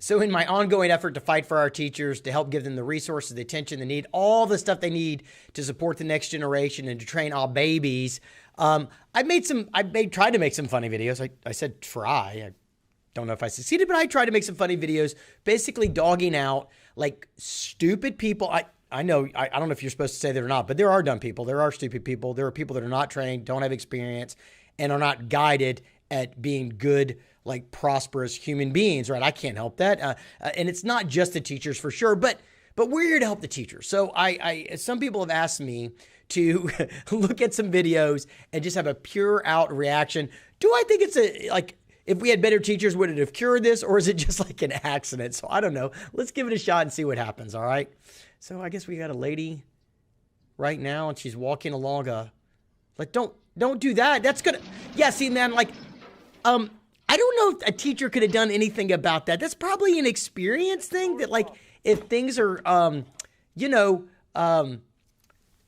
So in my ongoing effort to fight for our teachers, to help give them the resources, the attention they need, all the stuff they need to support the next generation and to train our babies, I tried to make some funny videos. I said try. I don't know if I succeeded, but I tried to make some funny videos, basically dogging out like stupid people. I know, I don't know if you're supposed to say that or not, but there are dumb people. There are stupid people. There are people that are not trained, don't have experience, and are not guided at being good, like prosperous human beings, right? I can't help that. And it's not just the teachers for sure, but we're here to help the teachers. So some people have asked me to look at some videos and just have a pure out reaction. Do I think it's if we had better teachers, would it have cured this, or is it just like an accident? So I don't know. Let's give it a shot and see what happens. All right. So I guess we got a lady right now and she's walking along don't do that. That's gonna, yeah, see, man, I don't know if a teacher could have done anything about that. That's probably an experience thing that if things are,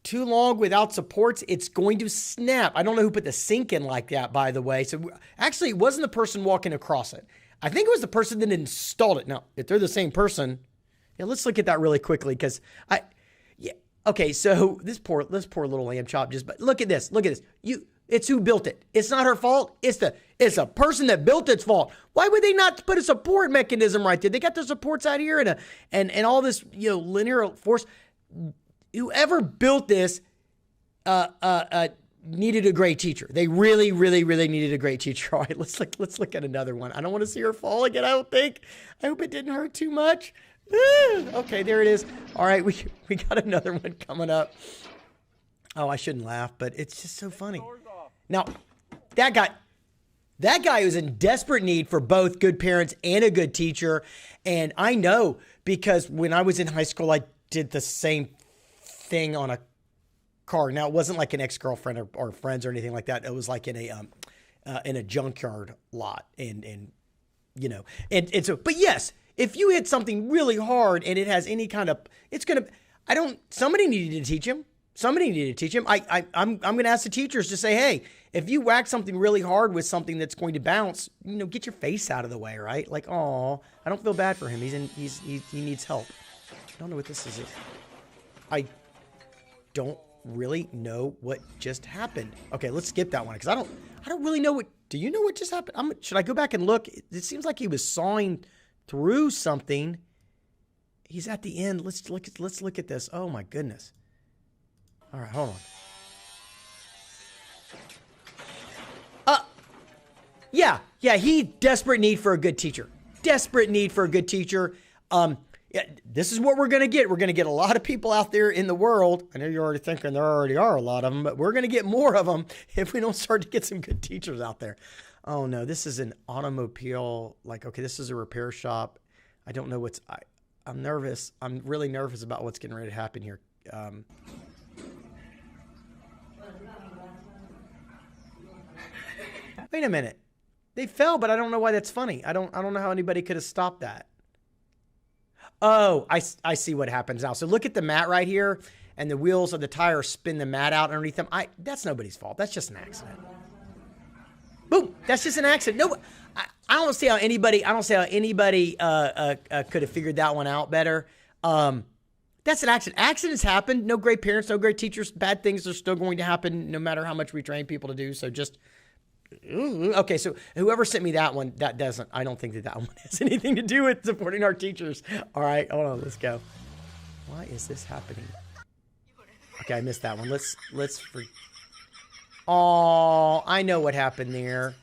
too long without supports, it's going to snap. I don't know who put the sink in like that, by the way. So actually it wasn't the person walking across it. I think it was the person that installed it. Now, if they're the same person, yeah, let's look at that really quickly. Okay. So this poor little lamb chop but look at this. It's who built it. It's not her fault. It's a person that built its fault. Why would they not put a support mechanism right there? They got the supports out here and all this, linear force. Whoever built this, needed a great teacher. They really, really, really needed a great teacher. All right, let's look at another one. I don't want to see her fall again. I don't think. I hope it didn't hurt too much. Okay, there it is. All right, we got another one coming up. Oh, I shouldn't laugh, but it's just so funny. Now, that guy was in desperate need for both good parents and a good teacher. And I know because when I was in high school, I did the same thing on a car. Now, it wasn't like an ex-girlfriend or friends or anything like that. It was like in a junkyard lot. But yes, if you hit something really hard and it has any kind of, somebody needed to teach him. Somebody needed to teach him. I'm going to ask the teachers to say, hey, if you whack something really hard with something that's going to bounce, get your face out of the way, right? Like, oh, I don't feel bad for him. He needs help. I don't know what this is. I don't really know what just happened. Okay, let's skip that one because I don't really know do you know what just happened? Should I go back and look? It seems like he was sawing through something. He's at the end. Let's look at this. Oh my goodness. All right, hold on. Yeah, he desperate need for a good teacher. Desperate need for a good teacher. Yeah, this is what we're going to get. We're going to get a lot of people out there in the world. I know you're already thinking there already are a lot of them, but we're going to get more of them if we don't start to get some good teachers out there. Oh no, this is an automobile. Okay, this is a repair shop. I don't know I'm nervous. I'm really nervous about what's getting ready to happen here. Wait a minute. They fell, but I don't know why that's funny. I don't know how anybody could have stopped that. Oh, I see what happens now. So look at the mat right here, and the wheels of the tire spin the mat out underneath them. That's nobody's fault. That's just an accident. Boom. That's just an accident. No, I don't see how anybody could have figured that one out better. That's an accident. Accidents happen. No great parents, no great teachers. Bad things are still going to happen no matter how much we train people to do. So just, okay. So whoever sent me that one, I don't think that one has anything to do with supporting our teachers. All right, hold on. Let's go. Why is this happening? Okay, I missed that one. Oh, I know what happened there.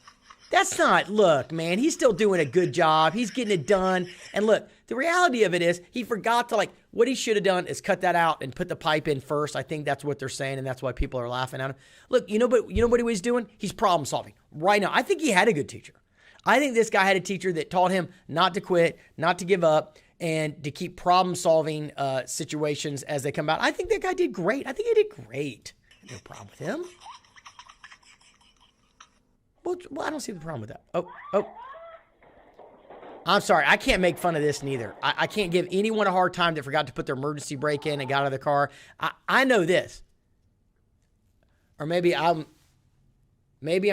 Look, man, he's still doing a good job. He's getting it done. And look, the reality of it is he forgot to what he should have done is cut that out and put the pipe in first. I think that's what they're saying. And that's why people are laughing at him. Look, you know what he was doing? He's problem solving right now. I think he had a good teacher. I think this guy had a teacher that taught him not to quit, not to give up, and to keep problem solving situations as they come out. I think that guy did great. I think he did great. No problem with him. Well, I don't see the problem with that. Oh. I'm sorry. I can't make fun of this neither. I can't give anyone a hard time that forgot to put their emergency brake in and got out of the car. I know this. Or maybe I'm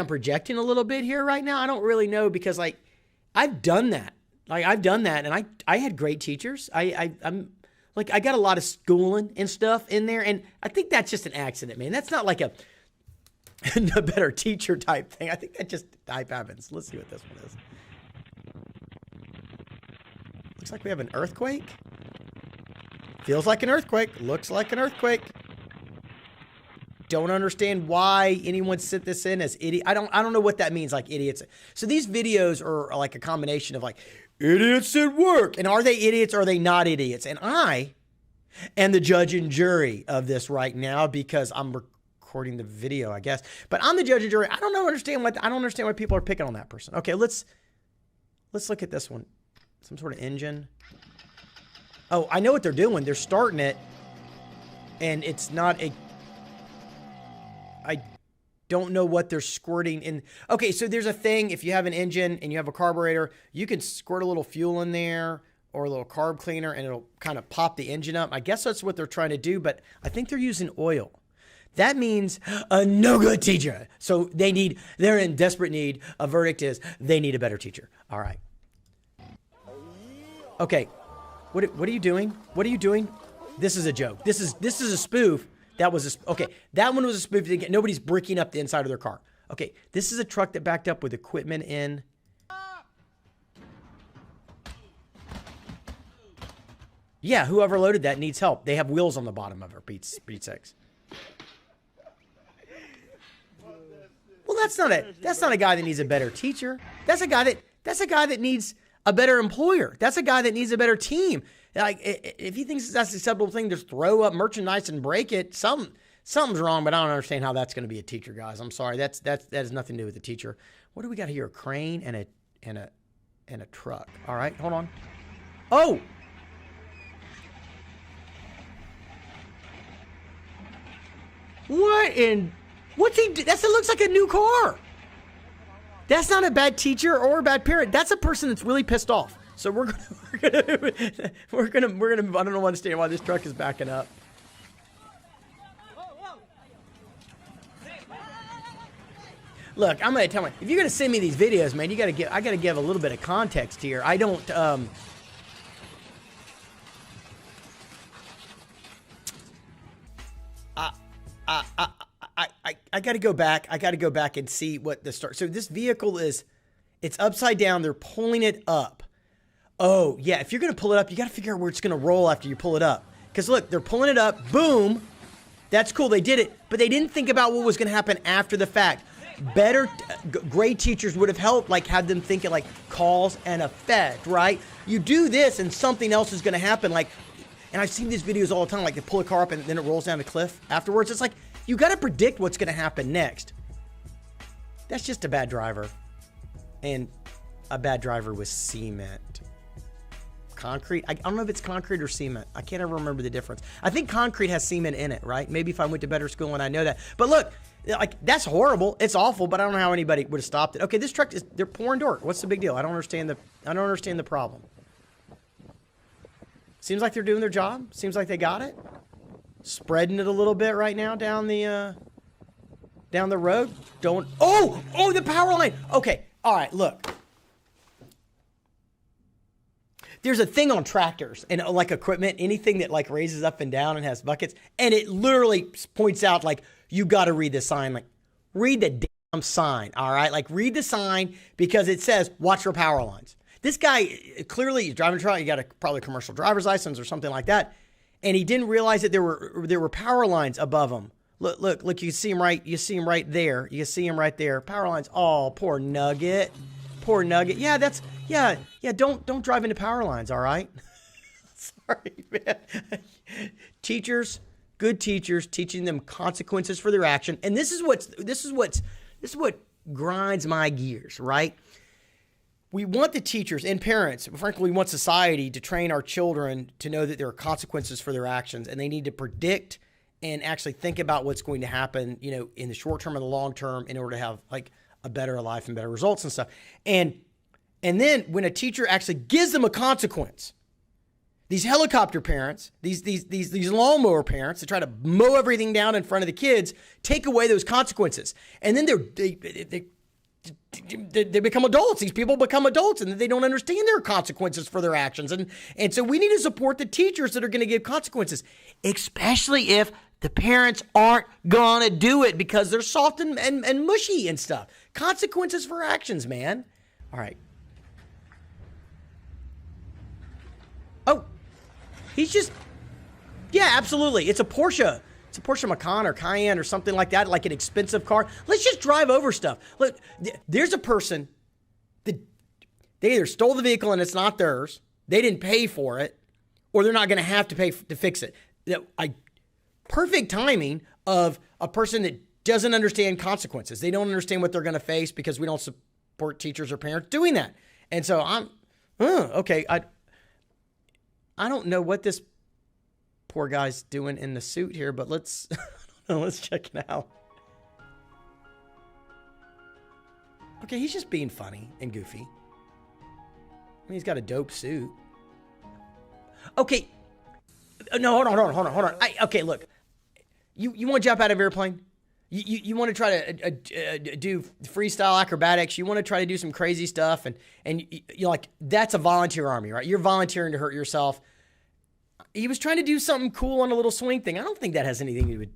projecting a little bit here right now. I don't really know because I've done that. Like I've done that, and I had great teachers. I'm like I got a lot of schooling and stuff in there, and I think that's just an accident, man. That's not like a better teacher type thing. I think that just type happens. Let's see what this one is. Looks like we have an earthquake. Feels like an earthquake. Looks like an earthquake. Don't understand why anyone sent this in as idiot. I don't know what that means, like idiots. So these videos are like a combination of like idiots at work. And are they idiots or are they not idiots? And I am the judge and jury of this right now because I'm recording the video, I guess. But I'm the judge and jury. I don't understand why people are picking on that person. Okay, let's look at this one. Some sort of engine. Oh, I know what they're doing. They're starting it, and it's not a... I don't know what they're squirting in. Okay, so there's a thing. If you have an engine and you have a carburetor, you can squirt a little fuel in there or a little carb cleaner, and it'll kind of pop the engine up. I guess that's what they're trying to do, but I think they're using oil. That means a no good teacher. So they're in desperate need. A verdict is they need a better teacher. All right. Okay. What are you doing? What are you doing? This is a joke. This is a spoof. That was okay. That one was a spoof. Nobody's bricking up the inside of their car. Okay. This is a truck that backed up with equipment in. Yeah, whoever loaded that needs help. They have wheels on the bottom of it. Pete's sakes. Well, that's not a guy that needs a better teacher. That's a guy that needs a better employer. That's a guy that needs a better team. Like, if he thinks that's an acceptable thing, just throw up merchandise and break it. Something's wrong, but I don't understand how that's going to be a teacher, guys. I'm sorry. That has nothing to do with the teacher. What do we got here? A crane and a truck. All right, hold on. Oh. What's he do? That looks like a new car. That's not a bad teacher or a bad parent. That's a person that's really pissed off. So we're gonna I don't understand why this truck is backing up. Look, I'm gonna tell you, if you're gonna send me these videos, man, I gotta give a little bit of context here. I don't I got to go back. I got to go back and see what the start. So this vehicle it's upside down. They're pulling it up. Oh, yeah. If you're going to pull it up, you got to figure out where it's going to roll after you pull it up. Because look, they're pulling it up. Boom. That's cool. They did it. But they didn't think about what was going to happen after the fact. Great teachers would have helped, like had them think of like cause and effect, right? You do this and something else is going to happen. Like, and I've seen these videos all the time. Like they pull a car up and then it rolls down the cliff afterwards. It's like, you got to predict what's going to happen next. That's just a bad driver. And a bad driver with cement. Concrete. I don't know if it's concrete or cement. I can't ever remember the difference. I think concrete has cement in it, right? Maybe if I went to better school and I know that. But look, like that's horrible. It's awful, but I don't know how anybody would have stopped it. Okay, this truck they're pouring dirt. What's the big deal? I don't understand the problem. Seems like they're doing their job. Seems like they got it. Spreading it a little bit right now down the road. Oh, the power line. Okay. All right, look. There's a thing on tractors and like equipment, anything that like raises up and down and has buckets, and it literally points out like you got to read the sign. Like read the damn sign, all right? Like read the sign because it says watch for power lines. This guy clearly driving a truck. You got probably a commercial driver's license or something like that. And he didn't realize that there were power lines above him. Look, you see him right. You see him right there. You see him right there. Power lines. Oh, poor Nugget. Poor Nugget. Yeah, yeah. Don't drive into power lines. All right. Sorry, man. Teachers, good teachers, teaching them consequences for their action. And this is what grinds my gears. Right. We want the teachers and parents, frankly, we want society to train our children to know that there are consequences for their actions, and they need to predict and actually think about what's going to happen, in the short term and the long term in order to have like a better life and better results and stuff. And then when a teacher actually gives them a consequence, these helicopter parents, these lawnmower parents that try to mow everything down in front of the kids, take away those consequences. And then they they become adults. These people become adults and they don't understand their consequences for their actions. And so we need to support the teachers that are going to give consequences, especially if the parents aren't going to do it because they're soft and mushy and stuff. Consequences for actions, man. All right. Oh, he's just, yeah, absolutely. It's a Porsche. It's a Porsche Macan or Cayenne or something like that, like an expensive car. Let's just drive over stuff. Look, there's a person that they either stole the vehicle and it's not theirs, they didn't pay for it, or they're not going to have to pay to fix it. Perfect timing of a person that doesn't understand consequences. They don't understand what they're going to face because we don't support teachers or parents doing that. And so okay. I don't know what this poor guy's doing in the suit here, but let's check it out. Okay, he's just being funny and goofy. I mean, he's got a dope suit. Okay. No, hold on. Okay, look. You want to jump out of an airplane? You want to try to do freestyle acrobatics. You want to try to do some crazy stuff. And you're like, that's a volunteer army, right? You're volunteering to hurt yourself. He was trying to do something cool on a little swing thing. I don't think that has anything to do with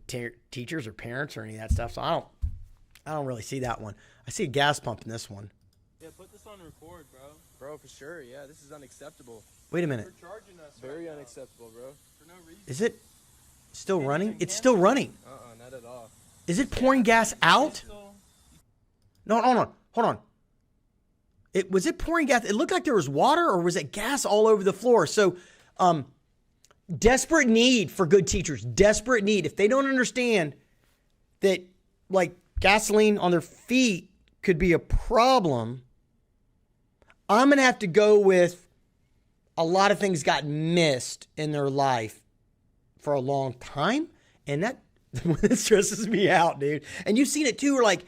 teachers or parents or any of that stuff. So I don't really see that one. I see a gas pump in this one. Yeah, put this on record, bro. Bro, for sure. Yeah, this is unacceptable. Wait a minute. You're charging us Very right now. unacceptable, bro. For no reason. Is it still running? It's still running. Not at all. Is it pouring gas out? No, hold on. Was it pouring gas? It looked like there was water, or was it gas all over the floor? So, desperate need for good teachers. Desperate need. If they don't understand that, like, gasoline on their feet could be a problem, I'm going to have to go with a lot of things got missed in their life for a long time. And that stresses me out, dude. And you've seen it too, where like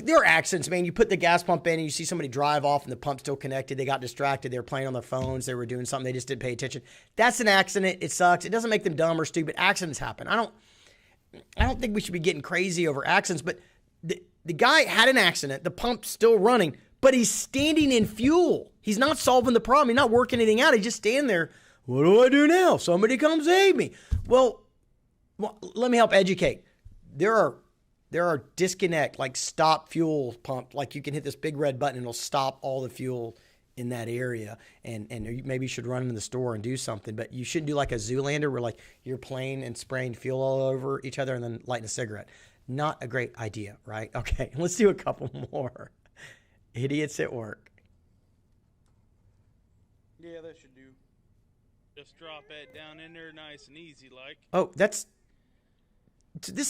there are accidents, man. You put the gas pump in and you see somebody drive off and the pump's still connected. They got distracted. They were playing on their phones. They were doing something. They just didn't pay attention. That's an accident. It sucks. It doesn't make them dumb or stupid. Accidents happen. I don't think we should be getting crazy over accidents, but the guy had an accident. The pump's still running, but he's standing in fuel. He's not solving the problem. He's not working anything out. He's just standing there. What do I do now? Somebody come save me. Well, let me help educate. There are disconnect, like stop fuel pump. Like you can hit this big red button and it'll stop all the fuel in that area. And maybe you should run into the store and do something, but you shouldn't do like a Zoolander where like you're playing and spraying fuel all over each other and then lighting a cigarette. Not a great idea, right? Okay, let's do a couple more. Idiots at work. Yeah, that should do. Just drop it down in there nice and easy like. Oh, this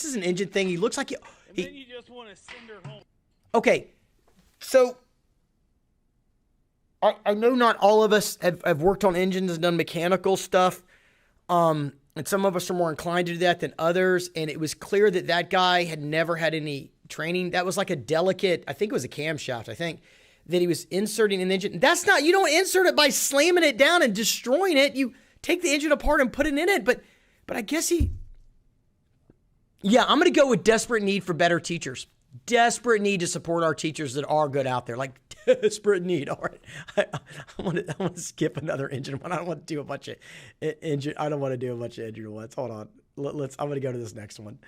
is an engine thing. He looks like And then you just want to send her home. Okay, so I know not all of us have worked on engines and done mechanical stuff, and some of us are more inclined to do that than others, and it was clear that guy had never had any training. That was like a delicate, I think it was a camshaft, that he was inserting an engine. That's not, you don't insert it by slamming it down and destroying it. You take the engine apart and put it in it, but I guess yeah, I'm going to go with desperate need for better teachers. Desperate need to support our teachers that are good out there. Like, desperate need. All right. I want to skip another engine one. I don't want to do a bunch of engine. I don't want to do a bunch of engine ones. Hold on. I'm going to go to this next one.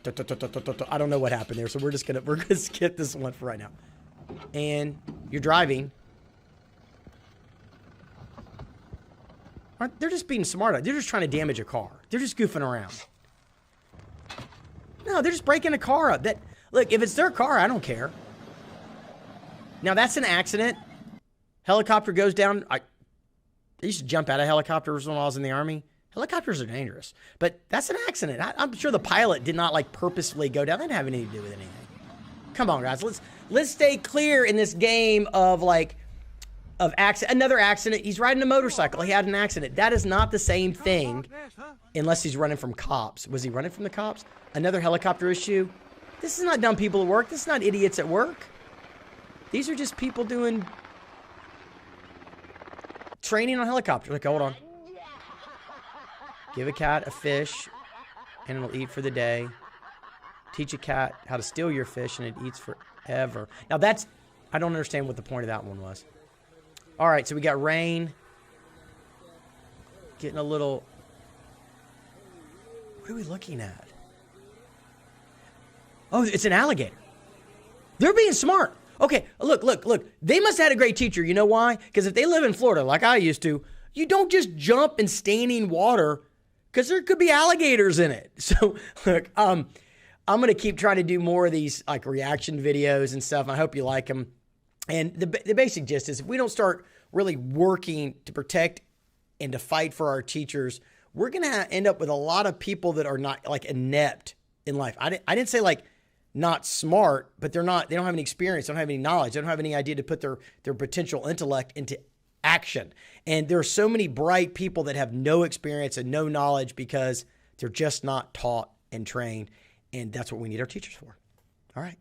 I don't know what happened there. So we're going to skip this one for right now. And you're driving. They're just being smart. They're just trying to damage a car. They're just goofing around. No, they're just breaking a car up. Look, if it's their car, I don't care. Now, that's an accident. Helicopter goes down. I used to jump out of helicopters when I was in the Army. Helicopters are dangerous. But that's an accident. I'm sure the pilot did not, like, purposefully go down. That didn't have anything to do with anything. Come on, guys. Let's stay clear in this game of accident. Another accident. He's riding a motorcycle. He had an accident. That is not the same thing unless he's running from cops. Was he running from the cops? Another helicopter issue. This is not dumb people at work. This is not idiots at work. These are just people doing training on helicopters. Like, hold on. Give a cat a fish and it'll eat for the day. Teach a cat how to steal your fish and it eats for... ever. Now I don't understand what the point of that one was. All right, so we got rain. Getting a little... What are we looking at? Oh, it's an alligator. They're being smart. Okay, look. They must have had a great teacher. You know why? Because if they live in Florida, like I used to, you don't just jump in standing water because there could be alligators in it. So, look, I'm going to keep trying to do more of these like reaction videos and stuff. I hope you like them. And the basic gist is if we don't start really working to protect and to fight for our teachers, we're going to end up with a lot of people that are not like inept in life. I didn't say like not smart, but they don't have any experience, don't have any knowledge, they don't have any idea to put their potential intellect into action. And there are so many bright people that have no experience and no knowledge because they're just not taught and trained. And that's what we need our teachers for. All right.